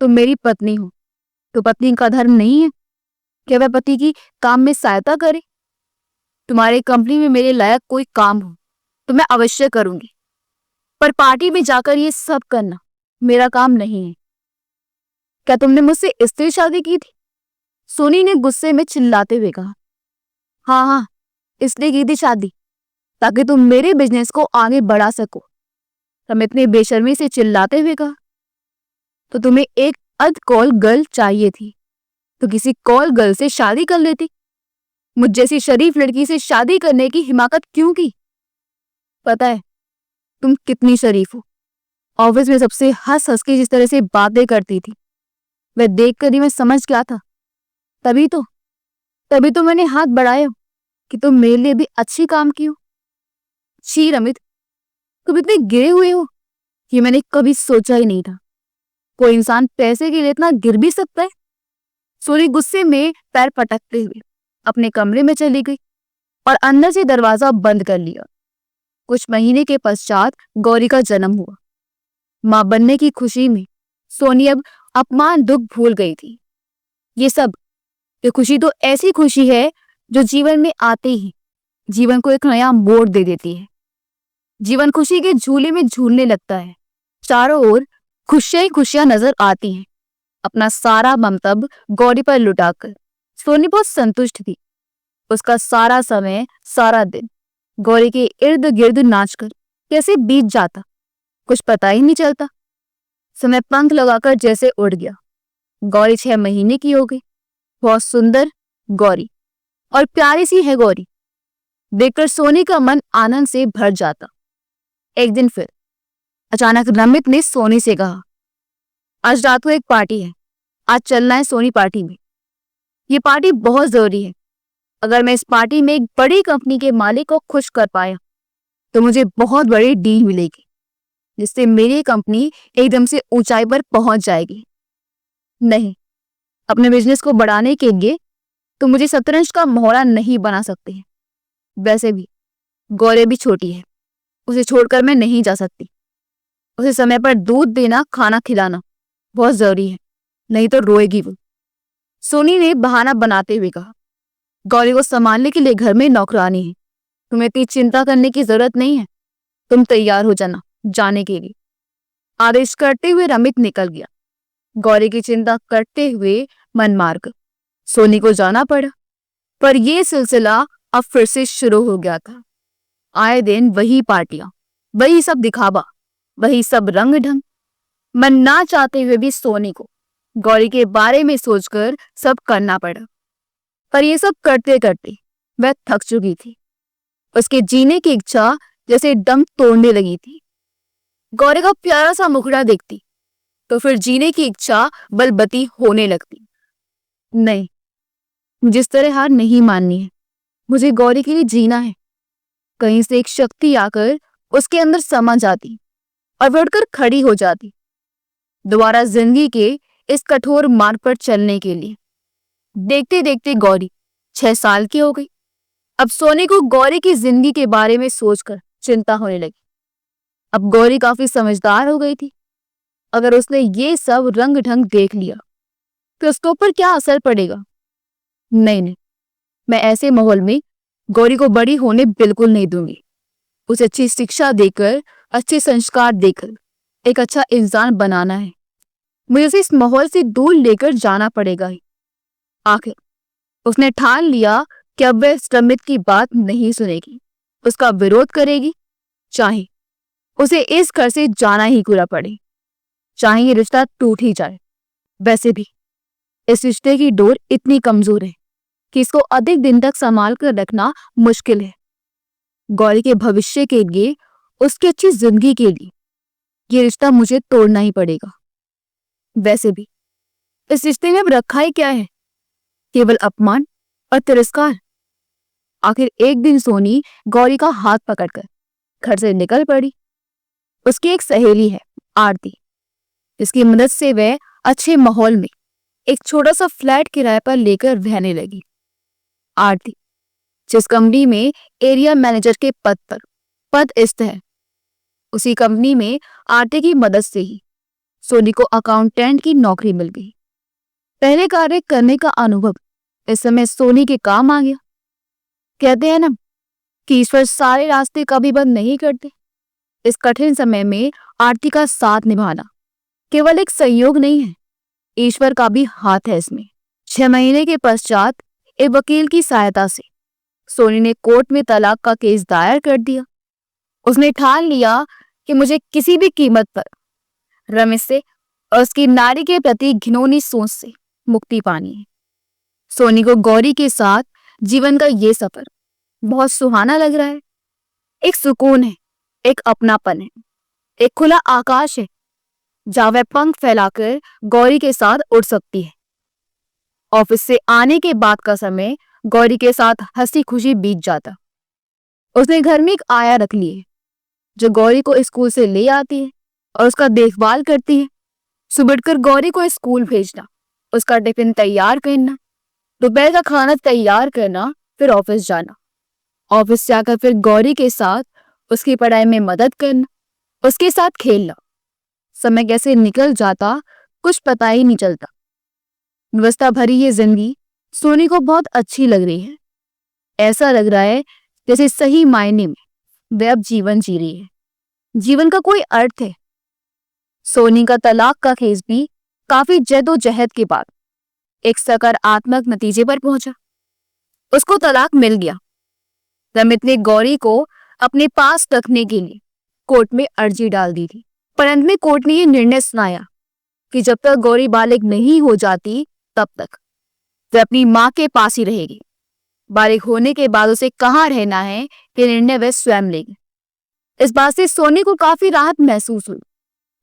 तुम मेरी पत्नी हो, तो पत्नी का धर्म नहीं है कि वह पति की काम में सहायता करे? तुम्हारे कंपनी में मेरे लायक कोई काम हो तो मैं अवश्य करूंगी, पर पार्टी में जाकर ये सब करना मेरा काम नहीं है। क्या तुमने मुझसे इसलिए शादी की थी? सोनी ने गुस्से में चिल्लाते हुए कहा। हाँ, इसलिए की थी शादी, ताकि तुम मेरे बिजनेस को आगे बढ़ा सको। रमित ने बेशर्मी से चिल्लाते हुए कहा। तो तुम्हें एक अध कॉल गर्ल चाहिए थी, तो किसी कॉल गर्ल से शादी कर लेती। मुझ जैसी शरीफ लड़की से शादी करने की हिमाकत क्यों की? पता है तुम कितनी शरीफ हो। ऑफिस में सबसे हंस हंस के जिस तरह से बातें करती थी, वह देखकर ही मैं समझ गया था। तभी तो मैंने हाथ बढ़ाया कि तुम मेरे लिए भी अच्छी काम की हो। छी रमित, तुम इतने गिरे हुए हो कि मैंने कभी सोचा ही नहीं था। कोई इंसान पैसे के लिए इतना गिर भी सकता है? सोनी गुस्से में पैर पटकते हुए अपने कमरे में चली गई और अंदर से दरवाजा बंद कर लिया। कुछ महीने के पश्चात गौरी का जन्म हुआ। मां बनने की खुशी में सोनी अब अपमान दुख भूल गई थी। ये खुशी तो ऐसी खुशी है जो जीवन में आते ही जीवन को एक नया मोड़ दे देती है। जीवन खुशी के झूले में झूलने लगता है। चारों ओर खुशियां ही खुशियां नजर आती हैं। अपना सारा मंतव्य गौरी पर लुटाकर सोनी बहुत संतुष्ट थी। उसका सारा समय, सारा दिन गौरी के इर्द गिर्द नाचकर कैसे बीत जाता, कुछ पता ही नहीं चलता। समय पंख लगाकर जैसे उड़ गया। गौरी 6 महीने की हो गई। बहुत सुंदर गौरी और प्यारी सी है गौरी। देखकर सोनी का मन आनंद से भर जाता। एक दिन फिर अचानक रमित ने सोनी से कहा, आज रात को एक पार्टी है, आज चलना है सोनी पार्टी में। ये पार्टी बहुत जरूरी है। अगर मैं इस पार्टी में एक बड़ी कंपनी के मालिक को खुश कर पाया तो मुझे बहुत बड़ी डील मिलेगी, जिससे मेरी कंपनी एकदम से ऊंचाई पर पहुंच जाएगी। नहीं, अपने बिजनेस को बढ़ाने के लिए तो मुझे शतरंज का मोहरा नहीं बना सकते हैं। वैसे भी गौरी भी छोटी है, उसे छोड़कर मैं नहीं जा सकती। उसे समय पर दूध देना, खाना खिलाना बहुत जरूरी है, नहीं तो रोएगी वो। सोनी ने बहाना बनाते हुए कहा, गौरी को संभालने के लिए घर में नौकरानी है, तुम्हें इतनी चिंता करने की जरूरत नहीं है। तुम तैयार हो जाना जाने के लिए। आदेश करते हुए रमित निकल गया। गौरी की चिंता करते हुए मन मार्ग सोनी को जाना पड़ा। पर यह सिलसिला अब फिर से शुरू हो गया था। आए दिन वही पार्टियां, वही सब दिखावा, वही सब रंग ढंग। मन ना चाहते हुए भी सोनी को गौरी के बारे में सोचकर सब करना पड़ा। पर ये सब करते करते वह थक चुकी थी। उसके जीने की इच्छा जैसे दम तोड़ने लगी थी। गौरी का प्यारा सा मुखड़ा देखती तो फिर जीने की इच्छा बलबती होने लगती। नहीं, जिस तरह हार नहीं माननी है। मुझे गौरी के लिए जीना है। कहीं से एक शक्ति आकर उसके अंदर समा जाती और वह उठकर खड़ी हो जाती, दोबारा जिंदगी के इस कठोर मार्ग पर चलने के लिए। देखते देखते गौरी 6 साल की हो गई। अब सोनी को गौरी की जिंदगी के बारे में सोचकर चिंता होने लगी। अब गौरी काफी समझदार हो गई थी। अगर उसने ये सब रंग ढंग देख लिया तो उसके ऊपर क्या असर पड़ेगा? नहीं, मैं ऐसे माहौल में गौरी को बड़ी होने बिल्कुल नहीं दूंगी। उसे अच्छी शिक्षा देकर, अच्छे संस्कार देकर एक अच्छा इंसान बनाना है। मुझे उसे इस माहौल से दूर लेकर जाना पड़ेगा ही। आखिर उसने ठान लिया कि अब वह रमित की बात नहीं सुनेगी, उसका विरोध करेगी, चाहे उसे इस घर से जाना ही पूरा पड़े, चाहे ये रिश्ता टूट ही जाए। वैसे भी इस रिश्ते की डोर इतनी कमजोर है कि इसको अधिक दिन तक संभाल कर रखना मुश्किल है। गौरी के भविष्य के लिए, उसकी अच्छी जिंदगी के लिए ये रिश्ता मुझे तोड़ना ही पड़ेगा। वैसे भी इस रिश्ते में अब रखा ही क्या है, केवल अपमान और तिरस्कार। आखिर एक दिन सोनी गौरी का हाथ पकड़कर घर से निकल पड़ी। उसकी एक सहेली है, आरती, जिसकी मदद से वह अच्छे माहौल में एक छोटा सा फ्लैट किराए पर लेकर रहने लगी। आरती जिस कंपनी में एरिया मैनेजर के पद पर पदस्थ है, उसी कंपनी में आरती की मदद से ही सोनी को अकाउंटेंट की नौकरी मिल गई। पहले कार्य करने का अनुभव इस समय सोनी के काम आ गया। कहते हैं ना कि ईश्वर सारे रास्ते कभी बंद नहीं करते। इस कठिन समय में आरती का साथ निभाना केवल एक संयोग नहीं है, ईश्वर का भी हाथ है इसमें। 6 महीने के पश्चात एक वकील की सहायता से सोनी ने कोर्ट में तलाक का केस दायर कर दिया। उसने ठान लिया कि मुझे किसी भी कीमत पर रमेश से और उसकी नारी के प्रति घिनौनी सोच से मुक्ति पानी है। सोनी को गौरी के साथ जीवन का ये सफर बहुत सुहाना लग रहा है। एक सुकून है, एक अपनापन है, एक खुला आकाश है जहां वह पंख फैलाकर गौरी के साथ उड़ सकती है। ऑफिस से आने के बाद का समय गौरी के साथ हंसी खुशी बीत जाता। उसने घर में एक आया रख ली है जो गौरी को स्कूल से ले आती है और उसका देखभाल करती है। सुबह उठकर गौरी को स्कूल भेजना, उसका टिफिन तैयार करना, दोपहर का खाना तैयार करना, फिर ऑफिस जाना। ऑफिस से आकर फिर गौरी के साथ उसकी पढ़ाई में मदद करना, उसके साथ खेलना। समय कैसे निकल जाता कुछ पता ही नहीं चलता। व्यवस्था भरी ये जिंदगी सोनी को बहुत अच्छी लग रही है। ऐसा लग रहा है जैसे सही मायने में वह अब जीवन जी रही है, जीवन का कोई अर्थ है। सोनी का तलाक का केस भी काफी जद्दोजहद के बाद एक सकारात्मक नतीजे पर पहुंचा। उसको तलाक मिल गया। रमित ने गौरी को अपने पास रखने के लिए कोर्ट में अर्जी डाल दी थी, पर अंत में कोर्ट ने यह निर्णय सुनाया कि जब तक गौरी बालिग नहीं हो जाती तब तक वह अपनी मां के पास ही रहेगी। बालिग होने के बाद उसे कहाँ रहना है ये निर्णय वह स्वयं लेगी। इस बात से सोनी को काफी राहत महसूस हुई,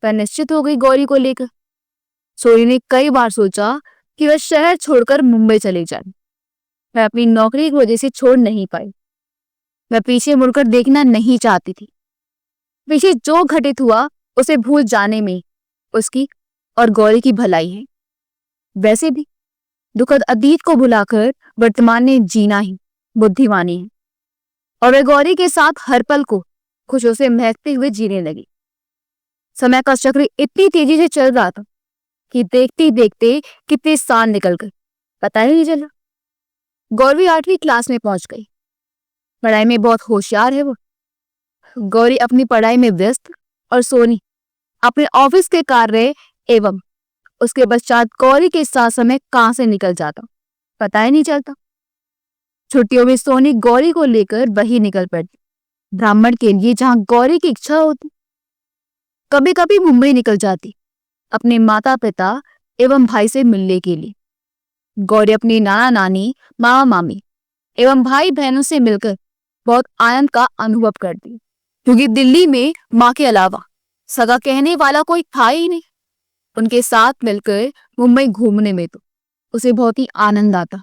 पर निश्चित हो गई गौरी को लेकर। सोनी ने कई बार सोचा कि वह शहर छोड़कर मुंबई चले जाए। वह अपनी नौकरी की वजह से छोड़ नहीं पाई। वह पीछे मुड़कर देखना नहीं चाहती थी। पीछे जो घटित हुआ उसे भूल जाने में उसकी और गौरी की भलाई है। वैसे भी दुखद अतीत को भुलाकर वर्तमान में जीना ही बुद्धिमानी है। और वह गौरी के साथ हर पल को खुशियों से महकते हुए जीने लगी। समय का चक्र इतनी तेजी से चल रहा था कि देखते ही देखते कितने साल निकल गए पता ही नहीं चला। गौरी 8वीं क्लास में पहुंच गई। पढ़ाई में बहुत होशियार है वो। गौरी अपनी पढ़ाई में व्यस्त और सोनी अपने ऑफिस के कार्य एवं उसके पश्चात गौरी के साथ समय कहां से निकल जाता पता ही नहीं चलता। छुट्टियों में सोनी गौरी को लेकर वही निकल पड़ती ब्राह्मण के लिए जहां गौरी की इच्छा होती। कभी कभी मुंबई निकल जाती अपने माता पिता एवं भाई से मिलने के लिए। गौरी अपनी नाना नानी, मामा मामी एवं भाई बहनों से मिलकर बहुत आनंद का अनुभव करती, क्योंकि दिल्ली में माँ के अलावा सगा कहने वाला कोई था ही नहीं। उनके साथ मिलकर मुंबई घूमने में तो उसे बहुत ही आनंद आता।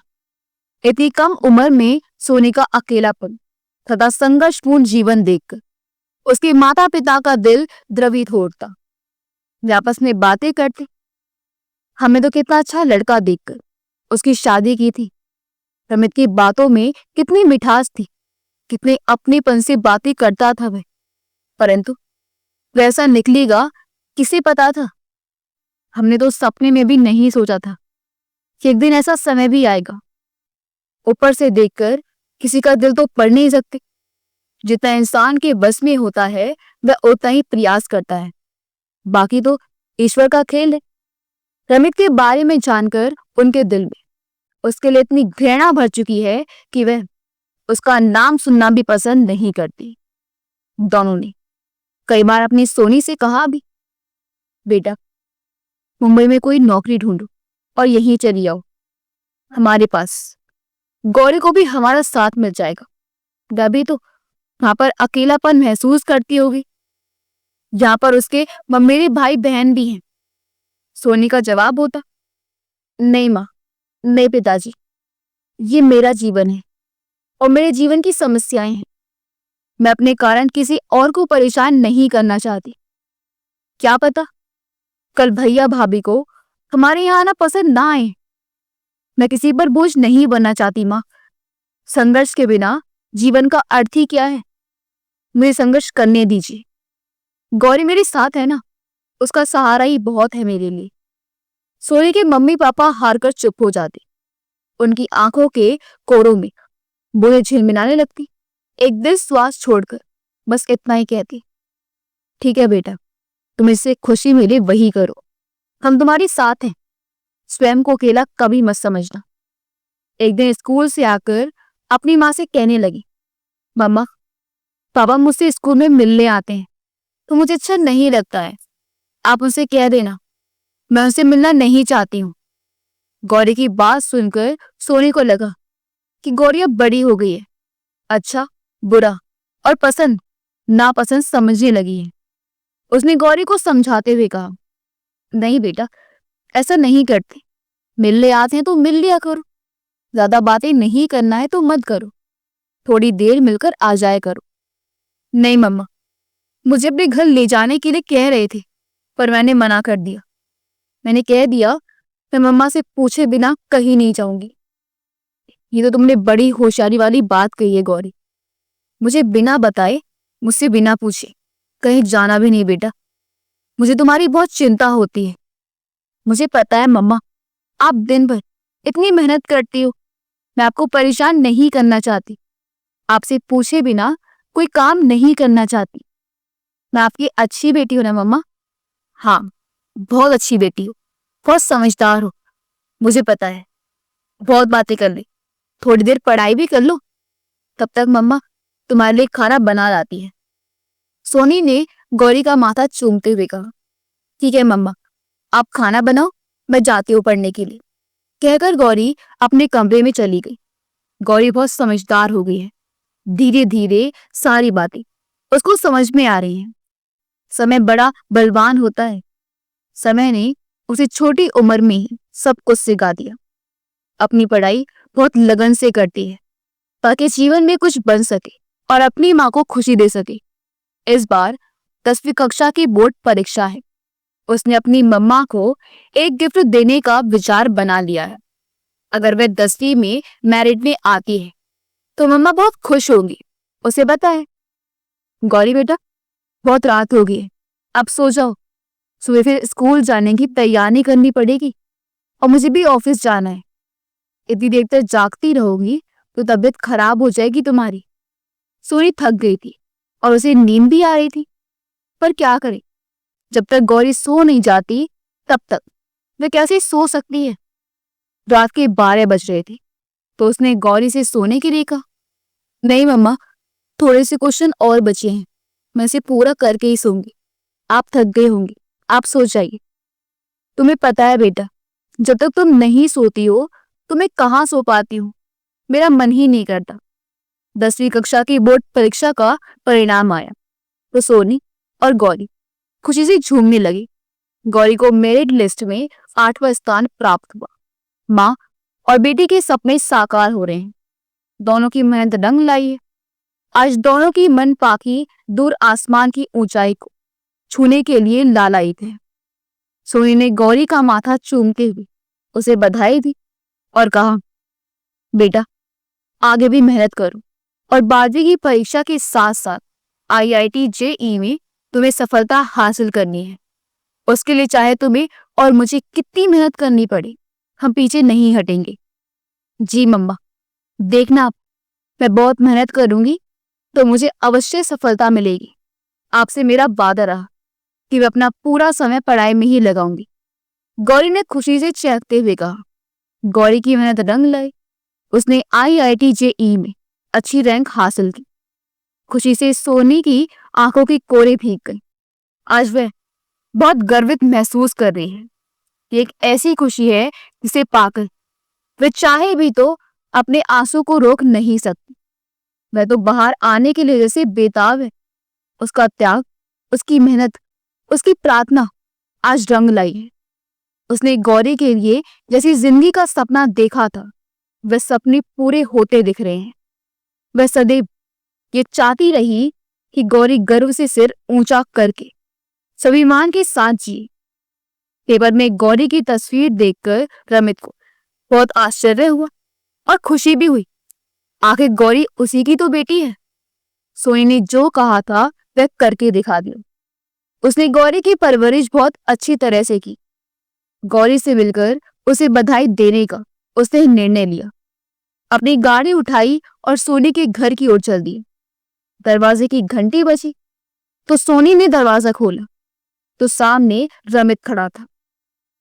इतनी कम उम्र में सोनी का अकेलापन तथा संघर्षपूर्ण जीवन देखकर उसके माता पिता का दिल द्रवित हो उठता। वे आपस में बातें करते, हमें तो कितना अच्छा लड़का देखकर उसकी शादी की थी। रमित की बातों में कितनी मिठास थी, कितने अपनेपन से बातें करता था वह। परंतु वैसा निकलेगा किसे पता था। हमने तो सपने में भी नहीं सोचा था कि एक दिन ऐसा समय भी आएगा। ऊपर से देखकर किसी का दिल तो पढ़ नहीं सकते। जितना इंसान के बस में होता है वह उतना ही प्रयास करता है, बाकी तो ईश्वर का खेल है। रमित के बारे में जानकर उनके दिल में उसके लिए इतनी घृणा भर चुकी है कि वह उसका नाम सुनना भी पसंद नहीं करती। दोनों ने कई बार अपनी सोनी से कहा भी, बेटा मुंबई में कोई नौकरी ढूंढो और यहीं चली आओ हमारे पास। गौरी को भी हमारा साथ मिल जाएगा। तभी तो वहां पर अकेलापन महसूस करती होगी, जहां पर उसके मेरे भाई बहन भी हैं। सोनी का जवाब होता, नहीं माँ, नहीं पिताजी, ये मेरा जीवन है और मेरे जीवन की समस्याएं हैं। मैं अपने कारण किसी और को परेशान नहीं करना चाहती। क्या पता कल भैया भाभी को हमारे यहाँ आना पसंद ना आए। मैं किसी पर बोझ नहीं बनना चाहती माँ। संघर्ष के बिना जीवन का अर्थ ही क्या है? मुझे संघर्ष करने दीजिए। गौरी मेरे साथ है ना, उसका सहारा ही बहुत है मेरे लिए। सोनी के मम्मी पापा हार कर चुप हो जाते। उनकी आंखों के कोरों में बोले झिलमिलाने लगती। एक दिल श्वास छोड़कर बस इतना ही कहती, ठीक है बेटा, तुम इससे खुशी मिले वही करो। हम तुम्हारी साथ हैं। स्वयं को अकेला कभी मत समझना। एक दिन स्कूल से आकर अपनी माँ से कहने लगी, मम्मा, पापा मुझसे स्कूल में मिलने आते हैं तो मुझे अच्छा नहीं लगता है। आप उनसे कह देना मैं उनसे मिलना नहीं चाहती हूँ। गौरी की बात सुनकर सोनी को लगा कि गौरी अब बड़ी हो गई है, अच्छा बुरा और पसंद नापसंद समझने लगी है। उसने गौरी को समझाते हुए कहा, नहीं बेटा, ऐसा नहीं करते। मिलने आते हैं तो मिल लिया करो। ज्यादा बातें नहीं करना है तो मत करो। थोड़ी देर मिलकर आ जाया करो। नहीं मम्मा, मुझे अपने घर ले जाने के लिए कह रहे थे पर मैंने मना कर दिया। मैंने कह दिया मैं मम्मा से पूछे बिना कहीं नहीं जाऊंगी। ये तो तुमने बड़ी होशियारी वाली बात कही है गौरी। मुझे बिना बताए, मुझसे बिना पूछे कहीं जाना भी नहीं बेटा। मुझे तुम्हारी बहुत चिंता होती है। मुझे पता है मम्मा, आप दिन भर इतनी मेहनत करती हो। मैं आपको परेशान नहीं करना चाहती। आपसे पूछे बिना कोई काम नहीं करना चाहती। मैं आपकी अच्छी बेटी हूं ना मम्मा? हाँ, बहुत अच्छी बेटी हो, बहुत समझदार हो। मुझे पता है। बहुत बातें कर ली, थोड़ी देर पढ़ाई भी कर लो। तब तक मम्मा तुम्हारे लिए खाना बना लाती है। सोनी ने गौरी का माथा चूमते हुए कहा, ठीक है मम्मा, आप खाना बनाओ, मैं जाती हूँ पढ़ने के लिए। कहकर गौरी अपने कमरे में चली गई। गौरी बहुत समझदार हो गई है। धीरे धीरे सारी बातें उसको समझ में आ रही हैं। समय बड़ा बलवान होता है। समय ने उसे छोटी उम्र में ही सब कुछ सिखा दिया। अपनी पढ़ाई बहुत लगन से करती है ताकि जीवन में कुछ बन सके और अपनी माँ को खुशी दे सके। इस बार 10वीं कक्षा की बोर्ड परीक्षा है। उसने अपनी मम्मा को एक गिफ्ट देने का विचार बना लिया है। अगर वह 10वीं में मेरिट में आती है तो मम्मा बहुत खुश होंगी। उसे पता है। गौरी बेटा, बहुत रात हो गई है, अब सो जाओ। सुबह फिर स्कूल जाने की तैयारी करनी पड़ेगी और मुझे भी ऑफिस जाना है। इतनी देर तक जागती रहोगी तो तबीयत खराब हो जाएगी तुम्हारी। सोनी थक गई थी और उसे नींद भी आ रही थी, पर क्या करे, जब तक गौरी सो नहीं जाती तब तक वह कैसे सो सकती है। रात के 12 बज रहे थे तो उसने गौरी से सोने के लिए कहा, नहीं मम्मा, थोड़े से क्वेश्चन और बचे हैं, मैं इसे पूरा करके ही सोऊंगी। आप थक गए होंगे, आप सो जाइए। तुम्हें पता है बेटा, जब तक तुम नहीं सोती हो तो मैं कहाँ सो पाती हूँ। मेरा मन ही नहीं करता। 10वीं कक्षा की बोर्ड परीक्षा का परिणाम आया तो सोनी और गौरी खुशी से झूमने लगी। गौरी को मेरिट लिस्ट में 8वां स्थान प्राप्त हुआ। माँ और बेटी के सपने साकार हो रहे हैं। दोनों की मेहनत रंग लाई है। आज दोनों की मन पाखी दूर आसमान की ऊंचाई को छूने के लिए लालायित है। सोनी ने गौरी का माथा चूमते हुए उसे बधाई दी और कहा, बेटा, आगे भी मेहनत करो और 12वीं की परीक्षा के साथ साथ IIT JEE में तुम्हें सफलता हासिल करनी है। उसके लिए चाहे तुम्हें और मुझे कितनी मेहनत करनी पड़े, हम पीछे नहीं हटेंगे। जी मम्मा, देखना आप, मैं बहुत मेहनत करूंगी तो मुझे अवश्य सफलता मिलेगी। आपसे मेरा वादा रहा कि मैं अपना पूरा समय पढ़ाई में ही लगाऊंगी। गौरी ने खुशी से चहकते हुए कहा। गौरी की मेहनत रंग लाई। उसने IIT JEE में अच्छी रैंक हासिल की। खुशी से सोनी की आंखों की कोरे भीग गई। आज वह बहुत गर्वित महसूस कर रही है। ये एक ऐसी खुशी है जिसे पाकर वह चाहे भी तो अपने आंसू को रोक नहीं सकती। वह तो बाहर आने के लिए जैसे बेताब है। उसका त्याग, उसकी मेहनत, उसकी प्रार्थना आज रंग लाई है। उसने गौरी के लिए जैसी जिंदगी का सपना देखा था, वह सपने पूरे होते दिख रहे हैं। वह सदैव ये चाहती रही कि गौरी गर्व से सिर ऊंचा करके स्वाभिमान के साथ जिए। पेपर में गौरी की तस्वीर देखकर रमित को बहुत आश्चर्य हुआ और खुशी भी हुई। आखिर गौरी उसी की तो बेटी है। सोनी ने जो कहा था वह करके दिखा दिया। उसने गौरी की परवरिश बहुत अच्छी तरह से की। गौरी से मिलकर उसे बधाई देने का उसने निर्णय लिया। अपनी गाड़ी उठाई और सोनी के घर की ओर चल दी। दरवाजे की घंटी बजी तो सोनी ने दरवाजा खोला तो सामने रमित खड़ा था।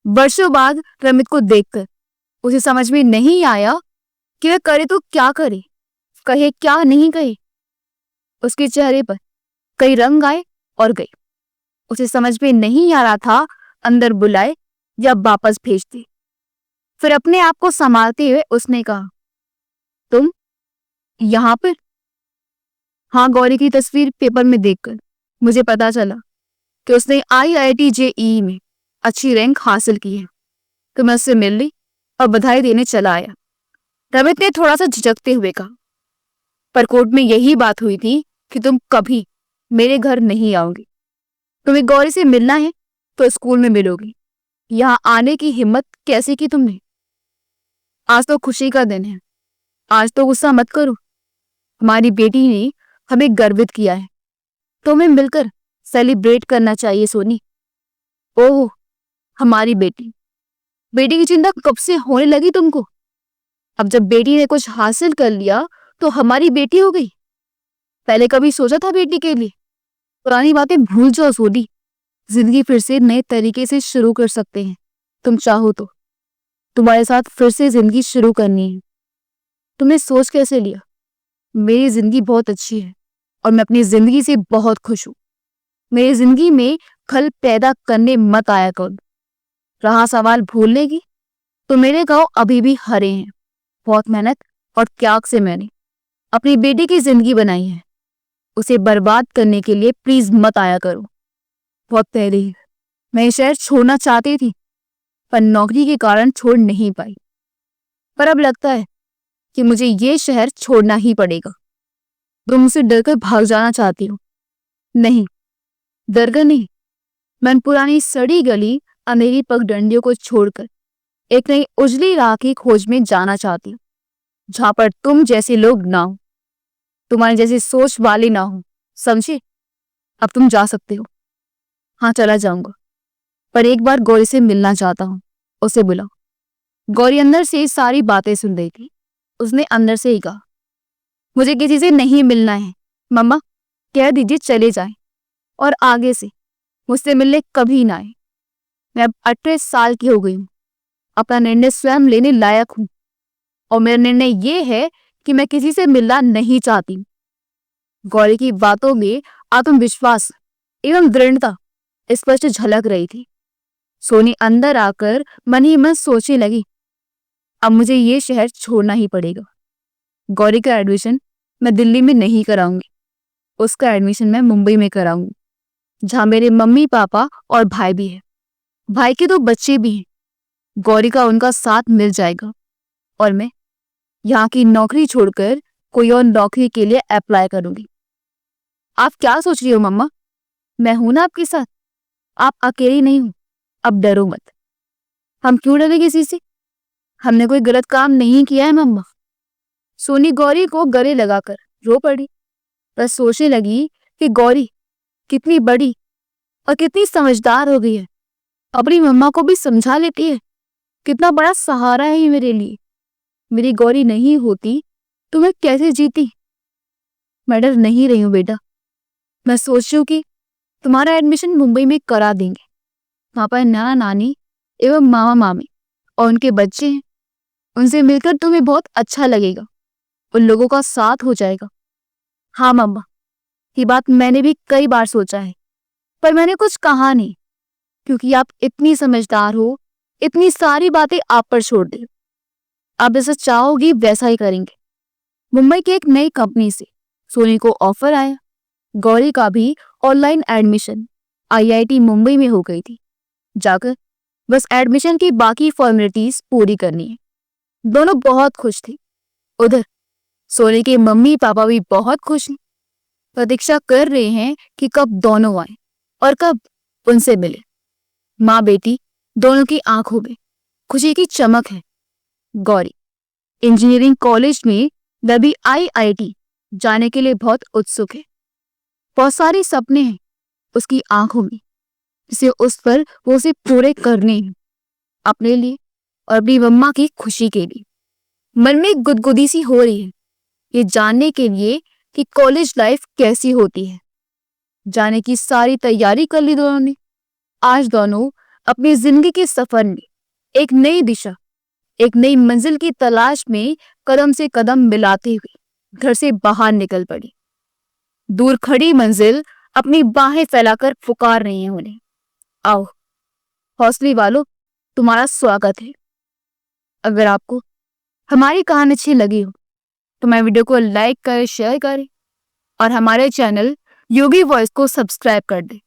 वर्षों बाद रमित को देखकर उसे समझ में नहीं आया कि वह करे तो क्या करे, कहे क्या नहीं कहे। उसके चेहरे पर कई रंग आए और गए। उसे समझ में नहीं आ रहा था अंदर बुलाए या वापस भेज दे। फिर अपने आप को संभालते हुए उसने कहा, तुम यहां पर? हाँ, गौरी की तस्वीर पेपर में देखकर मुझे पता चला कि उसने IIT JEE में अच्छी रैंक हासिल की है, तो मैं उससे मिल ली और बधाई देने चला आया। रमित ने थोड़ा सा झिझकते हुए कहा, पर कोर्ट में यही बात हुई थी कि तुम कभी मेरे घर नहीं आओगी। तुम्हें गौरी से मिलना है तो स्कूल में मिलोगी। यहाँ आने की हिम्मत कैसे की तुमने? आज तो खुशी का दिन है, आज तो गुस्सा मत करो। हमारी बेटी ने हमें गर्वित किया है, तो हमें मिलकर सेलिब्रेट करना चाहिए सोनी। ओह, हमारी बेटी, बेटी की चिंता कब से होने लगी तुमको? अब जब बेटी ने कुछ हासिल कर लिया तो हमारी बेटी हो गई। पहले कभी सोचा था बेटी के लिए? पुरानी बातें भूल जाओ सोनी। जिंदगी फिर से नए तरीके से शुरू कर सकते हैं। तुम चाहो तो तुम्हारे साथ फिर से जिंदगी शुरू करनी है। तुमने सोच कैसे लिया? मेरी जिंदगी बहुत अच्छी है और मैं अपनी जिंदगी से बहुत खुश हूँ। मेरी जिंदगी में खल पैदा करने मत आया करो। रहा सवाल भूलने की, तो मेरे गांव अभी भी हरे हैं। बहुत मेहनत और त्याग से मैंने अपनी बेटी की जिंदगी बनाई है। उसे बर्बाद करने के लिए प्लीज मत आया करो। बहुत पहले ही मैं ये शहर छोड़ना चाहती थी, पर नौकरी के कारण छोड़ नहीं पाई। पर अब लगता है कि मुझे ये शहर छोड़ना ही पड़ेगा। तुम मुझसे डरकर भाग जाना चाहती हो? नहीं, डरकर नहीं। मैं पुरानी सड़ी गली, अंधेरी पगडंडियों को छोड़कर एक नई उजली राह की खोज में जाना चाहती हूँ, जहां पर तुम जैसे लोग ना हो, तुम्हारी जैसी सोच वाले ना हो। समझे? अब तुम जा सकते हो। हाँ, चला जाऊंगा, पर एक बार गौरी से मिलना चाहता हूँ। उसे बुलाओ। गौरी अंदर से सारी बातें सुन रही थी। उसने अंदर से ही कहा, मुझे किसी से नहीं मिलना है। मम्मा, कह दीजिए चले जाएं और आगे से मुझसे मिलने कभी ना आए। मैं अब 28 साल की हो गई हूँ। अपना निर्णय स्वयं लेने लायक हूँ और मेरा निर्णय ये है कि मैं किसी से मिलना नहीं चाहती। गौरी की बातों में आत्मविश्वास एवं दृढ़ता स्पष्ट झलक रही थी। सोनी अंदर आकर मन ही मन सोचने लगी, अब मुझे ये शहर छोड़ना ही पड़ेगा। गौरी का एडमिशन मैं दिल्ली में नहीं कराऊंगी। उसका एडमिशन मैं मुंबई में कराऊंगी, जहां मेरे मम्मी पापा और भाई भी है। भाई के 2 बच्चे भी हैं। गौरी का उनका साथ मिल जाएगा और मैं यहाँ की नौकरी छोड़कर कोई और नौकरी के लिए अप्लाई करूंगी। आप क्या सोच रही हो मम्मा? मैं हूं ना आपके साथ। आप अकेली नहीं हो। अब डरो मत। हम क्यों डरे किसी से? हमने कोई गलत काम नहीं किया है मम्मा। सोनी गौरी को गले लगाकर रो पड़ी। बस सोचने लगी कि गौरी कितनी बड़ी और कितनी समझदार हो गई है। अपनी मम्मा को भी समझा लेती है। कितना बड़ा सहारा है ये मेरे लिए। मेरी गौरी नहीं होती तो मैं कैसे जीती? मैं डर नहीं रही हूँ बेटा। मैं सोच रही हूँ कि तुम्हारा एडमिशन मुंबई में करा देंगे। वहां पर नाना नानी एवं मामा मामी और उनके बच्चे हैं। उनसे मिलकर तुम्हें बहुत अच्छा लगेगा। उन लोगों का साथ हो जाएगा। हाँ मम्मा, ये बात मैंने भी कई बार सोचा है, पर मैंने कुछ कहा नहीं, क्योंकि आप इतनी समझदार हो। इतनी सारी बातें आप पर छोड़ दे। आप जैसा चाहोगी वैसा ही करेंगे। मुंबई की एक नई कंपनी से सोनी को ऑफर आया। गौरी का भी ऑनलाइन एडमिशन आईआईटी मुंबई में हो गई थी। जाकर बस एडमिशन की बाकी फॉर्मेलिटीज पूरी करनी है। दोनों बहुत खुश थे। उधर सोनी के मम्मी पापा भी बहुत खुश हैं। प्रतीक्षा कर रहे हैं कि कब दोनों आए और कब उनसे मिले। माँ बेटी दोनों की आंखों में खुशी की चमक है। गौरी इंजीनियरिंग कॉलेज में वह भी आईआईटी जाने के लिए बहुत उत्सुक है। बहुत सारे सपने हैं उसकी आंखों में, जिसे उस पर वो उसे पूरे करने हैं, अपने लिए और अपनी मम्मा की खुशी के लिए। मन में गुदगुदी सी हो रही है ये जानने के लिए कि कॉलेज लाइफ कैसी होती है। जाने की सारी तैयारी कर ली दोनों ने। आज दोनों अपनी जिंदगी के सफर में एक नई दिशा, एक नई मंजिल की तलाश में कदम से कदम मिलाते हुए घर से बाहर निकल पड़ी। दूर खड़ी मंजिल अपनी बाहें फैलाकर पुकार रही है उन्हें, आओ हौसले वालों, तुम्हारा स्वागत है। अगर आपको हमारी कहानी अच्छी लगी हो तो मैं वीडियो को लाइक करें, शेयर करें और हमारे चैनल योगी वॉइस को सब्सक्राइब कर दें।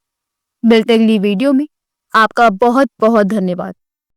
मिलते अगली वीडियो में। आपका बहुत बहुत धन्यवाद।